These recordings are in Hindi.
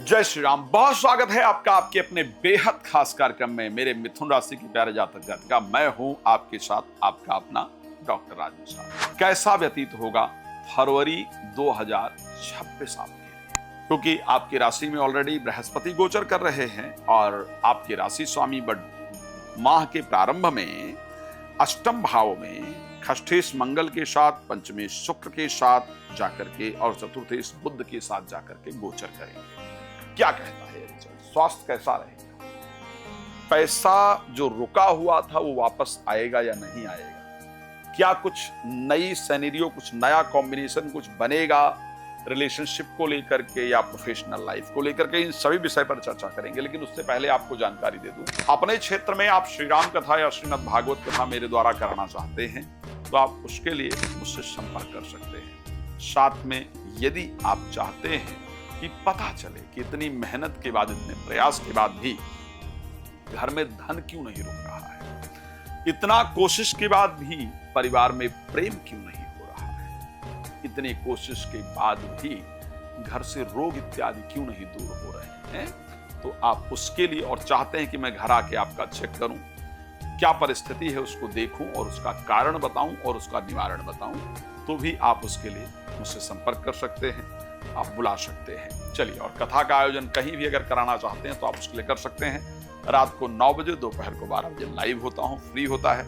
जय श्री राम। बहुत स्वागत है आपका आपके अपने बेहद खास कार्यक्रम में। मेरे मिथुन राशि की प्यारे जातक जातिका, मैं हूं आपके साथ आपका अपना डॉक्टर राज मिश्रा। कैसा व्यतीत होगा फरवरी 2026 आपके लिए, क्योंकि आपकी राशि में ऑलरेडी बृहस्पति गोचर कर रहे हैं और आपके राशि स्वामी माह के प्रारंभ में अष्टम भाव में खष्ठेश मंगल के साथ, पंचमेश शुक्र के साथ जाकर के और चतुर्थेश बुध के साथ जाकर के गोचर करेंगे। क्या कहता है रिजल्ट? स्वास्थ्य कैसा रहेगा? पैसा जो रुका हुआ था वो वापस आएगा या नहीं आएगा? क्या कुछ नई सिनेरियो, कुछ नया कॉम्बिनेशन कुछ बनेगा रिलेशनशिप को लेकर के या प्रोफेशनल लाइफ को लेकर के? इन सभी विषय पर चर्चा करेंगे, लेकिन उससे पहले आपको जानकारी दे दूं, अपने क्षेत्र में आप श्री राम कथा या श्रीमद् भागवत कथा मेरे द्वारा कराना चाहते हैं तो आप उसके लिए मुझसे संपर्क कर सकते हैं। साथ में यदि आप चाहते हैं कि पता चले कि इतनी मेहनत के बाद, इतने प्रयास के बाद भी घर में धन क्यों नहीं रुक रहा है, इतना कोशिश के बाद भी परिवार में प्रेम क्यों नहीं हो रहा है, इतनी कोशिश के बाद भी घर से रोग इत्यादि क्यों नहीं दूर हो रहे हैं, तो आप उसके लिए और चाहते हैं कि मैं घर आके आपका चेक करूं, क्या परिस्थिति है उसको देखूं और उसका कारण बताऊं और उसका निवारण बताऊं, तो भी आप उसके लिए मुझसे संपर्क कर सकते हैं, आप बुला सकते हैं। चलिए, और कथा का आयोजन कहीं भी अगर कराना चाहते हैं तो आप उसके लिए कर सकते हैं। रात को 9 बजे, दोपहर को 12 बजे लाइव होता हूं, फ्री होता है।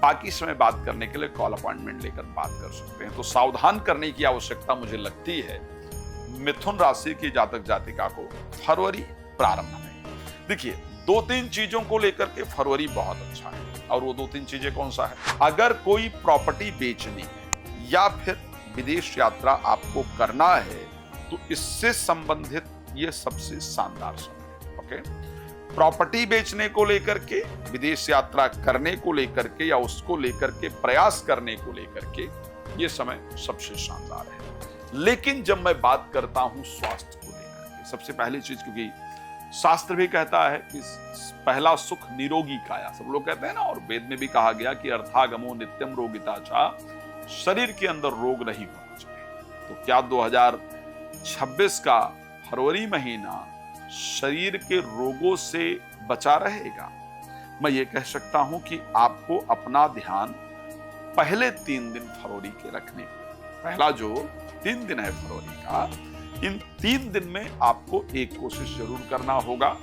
बाकी समय बात करने के लिए कॉल अपॉइंटमेंट लेकर बात कर सकते हैं। तो सावधान करने की आवश्यकता मुझे लगती है मिथुन राशि की जातक जातिका को फरवरी प्रारंभ में। देखिए, 2-3 चीजों को लेकर के फरवरी बहुत अच्छा है, और वो 2-3 चीजें कौन सा है? अगर कोई प्रॉपर्टी बेचनी है या फिर विदेश यात्रा आपको करना है तो इससे संबंधित ये सबसे शानदार समय है। ओके, प्रॉपर्टी बेचने को लेकर के, विदेश यात्रा करने को लेकर के या उसको लेकर के प्रयास करने को लेकर के ये समय सबसे शानदार है। लेकिन जब मैं बात करता हूं स्वास्थ्य को लेकर के, सबसे पहली चीज, क्योंकि शास्त्र भी कहता है कि पहला सुख निरोगी काया, सब लोग कहते हैं ना, और वेद में भी कहा गया कि अर्थागमो नित्यम रोगिता चा, शरीर के अंदर रोग नहीं होना चाहिए। तो क्या 2026 का फरवरी महीना शरीर के रोगों से बचा रहेगा? मैं ये कह सकता हूं कि आपको अपना ध्यान पहले 3 दिन फरवरी के रखने, पहला जो 3 दिन है फरवरी का, इन 3 दिन में आपको एक कोशिश जरूर करना होगा,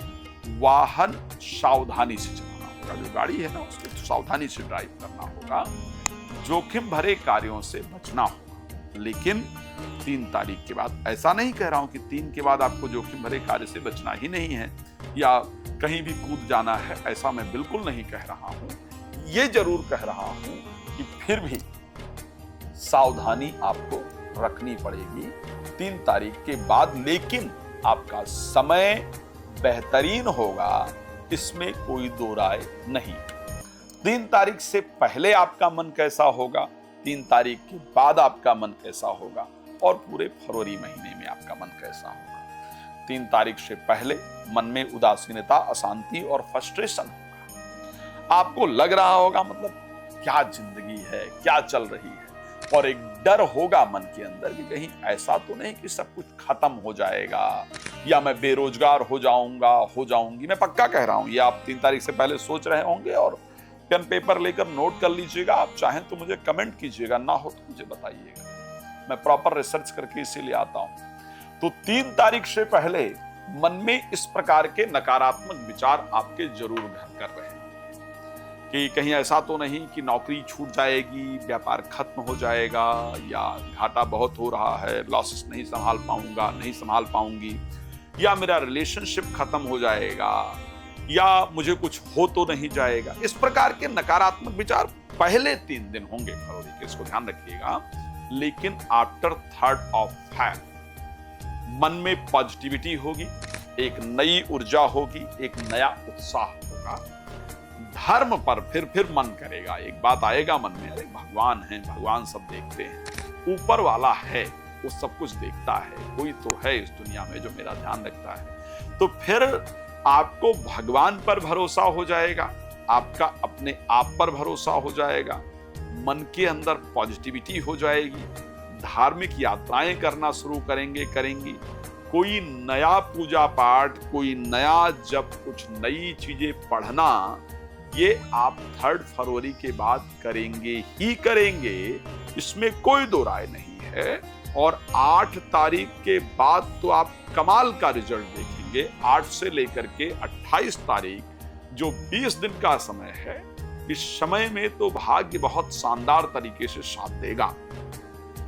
वाहन सावधानी से चलाना होगा। जो गाड़ी है ना, उसको सावधानी से ड्राइव करना होगा, जोखिम भरे कार्यों से बचना होगा। लेकिन 3 तारीख के बाद, ऐसा नहीं कह रहा हूं कि 3 के बाद आपको जोखिम भरे कार्य से बचना ही नहीं है या कहीं भी कूद जाना है, ऐसा मैं बिल्कुल नहीं कह रहा हूं। ये जरूर कह रहा हूं कि फिर भी सावधानी आपको रखनी पड़ेगी 3 तारीख के बाद। लेकिन आपका समय बेहतरीन होगा, इसमें कोई दो राय नहीं। 3 तारीख से पहले आपका मन कैसा होगा, 3 तारीख के बाद आपका मन कैसा होगा, और पूरे फरवरी महीने में आपका मन कैसा होगा। 3 तारीख से पहले मन में उदासीनता, अशांति और फ्रस्ट्रेशन होगा। आपको लग रहा होगा मतलब क्या जिंदगी है, क्या चल रही है, और एक डर होगा मन के अंदर कि कहीं ऐसा तो नहीं कि सब कुछ खत्म हो जाएगा या मैं बेरोजगार हो जाऊंगी। मैं पक्का कह रहा हूं, ये आप 3 तारीख से पहले सोच रहे होंगे, और पेन पेपर लेकर नोट कर लीजिएगा। आप चाहें तो मुझे कमेंट कीजिएगा, ना हो तो मुझे बताइएगा, मैं प्रॉपर रिसर्च करके इसीलिए आता हूं। तो 3 तारीख से पहले मन में इस प्रकार के नकारात्मक विचार आपके जरूर घर कर रहे हैं कि कहीं ऐसा तो नहीं कि नौकरी छूट जाएगी, व्यापार खत्म हो जाएगा, या घाटा बहुत हो रहा है, लॉसेस नहीं संभाल पाऊंगी, या मेरा रिलेशनशिप खत्म हो जाएगा, या मुझे कुछ हो तो नहीं जाएगा। इस प्रकार के नकारात्मक विचार पहले 3 दिन होंगे फरवरी के, इसको ध्यान रखिएगा। लेकिन आफ्टर 3rd of Feb मन में पॉजिटिविटी होगी, एक नई ऊर्जा होगी, एक नया उत्साह होगा। धर्म पर फिर मन करेगा, एक बात आएगा मन में, अरे भगवान है, भगवान सब देखते हैं, ऊपर वाला है, वो सब कुछ देखता है, कोई तो है इस दुनिया में जो मेरा ध्यान रखता है। तो फिर आपको भगवान पर भरोसा हो जाएगा, आपका अपने आप पर भरोसा हो जाएगा, मन के अंदर पॉजिटिविटी हो जाएगी, धार्मिक यात्राएं करना शुरू करेंगी, कोई नया पूजा पाठ, कोई नया जब कुछ नई चीजें पढ़ना, ये आप 3 फरवरी के बाद करेंगे ही करेंगे, इसमें कोई दो राय नहीं है। और 8 तारीख के बाद तो आप कमाल का रिजल्ट देखेंगे। 8 से लेकर के 28 तारीख जो 20 दिन का समय है, इस समय में तो भाग्य बहुत शानदार तरीके से साथ देगा।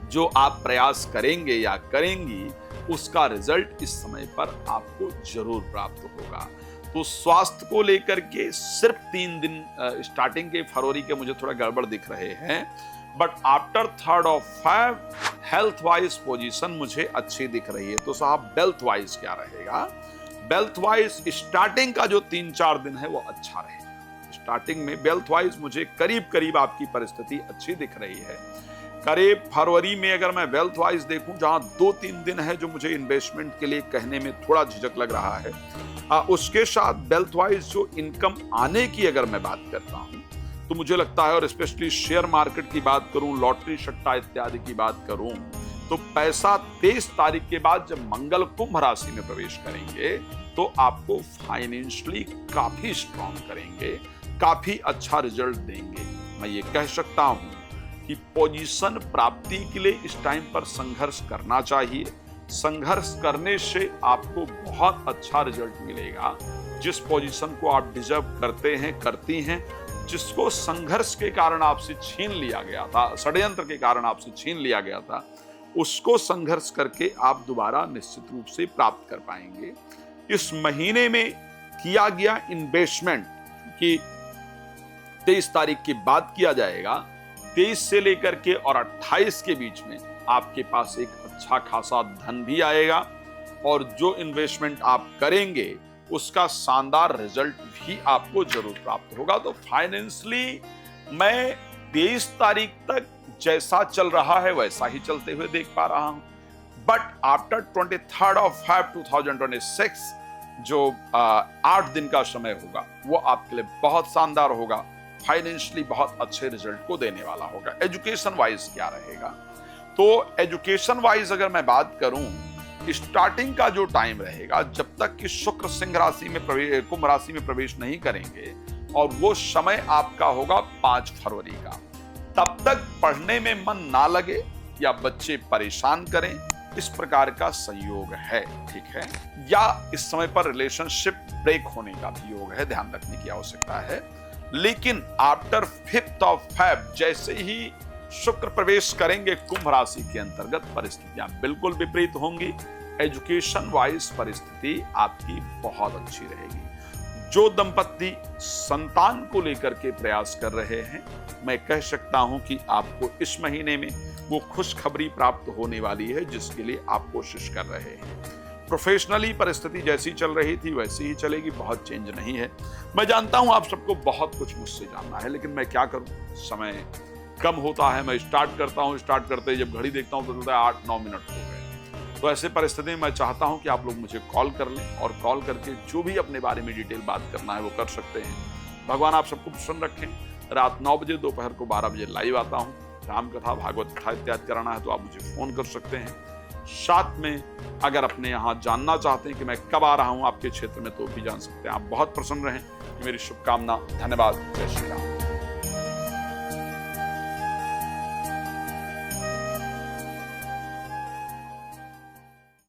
जो आप प्रयास करेंगे या करेंगी, उसका रिजल्ट इस समय पर आपको जरूर प्राप्त होगा। तो स्वास्थ्य को लेकर के सिर्फ 3 दिन स्टार्टिंग के फरवरी के मुझे थोड़ा गड़बड़ दिख रहे हैं, but after 3rd of Feb health wise position मुझे अच्छी दिख रही है। तो साहब वेल्थ वाइज क्या रहेगा? वेल्थ वाइज स्टार्टिंग का जो 3-4 दिन है वो अच्छा रहेगा। स्टार्टिंग में वेल्थ वाइज मुझे करीब करीब आपकी परिस्थिति अच्छी दिख रही है। करीब फरवरी में अगर मैं वेल्थ वाइज देखूं, जहां 2-3 दिन है जो मुझे इन्वेस्टमेंट के लिए कहने में थोड़ा झिझक लग रहा है, उसके साथ वेल्थ वाइज जो इनकम आने की अगर मैं बात करता हूं, तो मुझे लगता है, और स्पेशली शेयर मार्केट की बात करूं, लॉटरी सट्टा इत्यादि की बात करूं, तो पैसा 23 तारीख के बाद जब मंगल कुंभ राशि में प्रवेश करेंगे, तो आपको फाइनेंशियली काफी स्ट्रॉन्ग करेंगे, काफी अच्छा रिजल्ट देंगे। मैं ये कह सकता हूं कि पोजीशन प्राप्ति के लिए इस टाइम पर संघर्ष करना चाहिए। संघर्ष करने से आपको बहुत अच्छा रिजल्ट मिलेगा। जिस पोजीशन को आप डिजर्व करते हैं, करती हैं, जिसको संघर्ष के कारण आपसे छीन लिया गया था, षड्यंत्र के कारण आपसे छीन लिया गया था, उसको संघर्ष करके आप दोबारा निश्चित रूप से प्राप्त कर पाएंगे। इस महीने में किया गया इन्वेस्टमेंट की 23 तारीख के बाद किया जाएगा। 23 से लेकर के और 28 के बीच में आपके पास एक अच्छा खासा धन भी आएगा, और जो इन्वेस्टमेंट आप करेंगे उसका शानदार रिजल्ट भी आपको जरूर प्राप्त होगा। तो फाइनेंशियली मैं 23 तारीख तक जैसा चल रहा है वैसा ही चलते हुए देख पा रहा हूं, but after 23rd of Feb 2026 जो 8 दिन का समय होगा, वो आपके लिए बहुत शानदार होगा। फाइनेंशियली बहुत अच्छे रिजल्ट को देने वाला होगा। एजुकेशन वाइज क्या रहेगा? तो एजुकेशन वाइज अगर मैं बात करूं, स्टार्टिंग का जो टाइम रहेगा, जब तक कि शुक्र सिंह राशि में कुंभ राशि में प्रवेश नहीं करेंगे, और वो समय आपका होगा 5 फरवरी का, तब तक पढ़ने में मन ना लगे या बच्चे परेशान करें, इस प्रकार का संयोग है, ठीक है। या इस समय पर रिलेशनशिप ब्रेक होने का भी योग है, ध्यान रखने की आवश्यकता है। लेकिन आफ्टर 5th of Feb जैसे ही शुक्र प्रवेश करेंगे कुंभ राशि के अंतर्गत, परिस्थितियां बिल्कुल विपरीत होंगी। एजुकेशन वाइज परिस्थिति आपकी बहुत अच्छी रहेगी। जो दंपति संतान को लेकर के प्रयास कर रहे हैं, मैं कह सकता हूं कि आपको इस महीने में वो खुशखबरी प्राप्त होने वाली है जिसके लिए आप कोशिश कर रहे हैं। प्रोफेशनली परिस्थिति जैसी चल रही थी वैसी ही चलेगी, बहुत चेंज नहीं है। मैं जानता हूं आप सबको बहुत कुछ मुझसे जानना है, लेकिन मैं क्या करूं, समय कम होता है। मैं स्टार्ट करता हूं, स्टार्ट करते ही जब घड़ी देखता हूं तो चलता है 8-9 मिनट हो गए। तो ऐसे परिस्थिति में मैं चाहता हूं कि आप लोग मुझे कॉल कर लें, और कॉल करके जो भी अपने बारे में डिटेल बात करना है वो कर सकते हैं। भगवान आप सबको प्रसन्न रखें। रात 9 बजे, दोपहर को 12 बजे लाइव आता हूं। राम कथा, भागवत कथा इत्यादि कराना है तो आप मुझे फोन कर सकते हैं। साथ में अगर अपने यहाँ जानना चाहते हैं कि मैं कब आ रहा हूँ आपके क्षेत्र में, तो भी जान सकते हैं। आप बहुत प्रसन्न रहें, मेरी शुभकामना। धन्यवाद। जय श्री राम।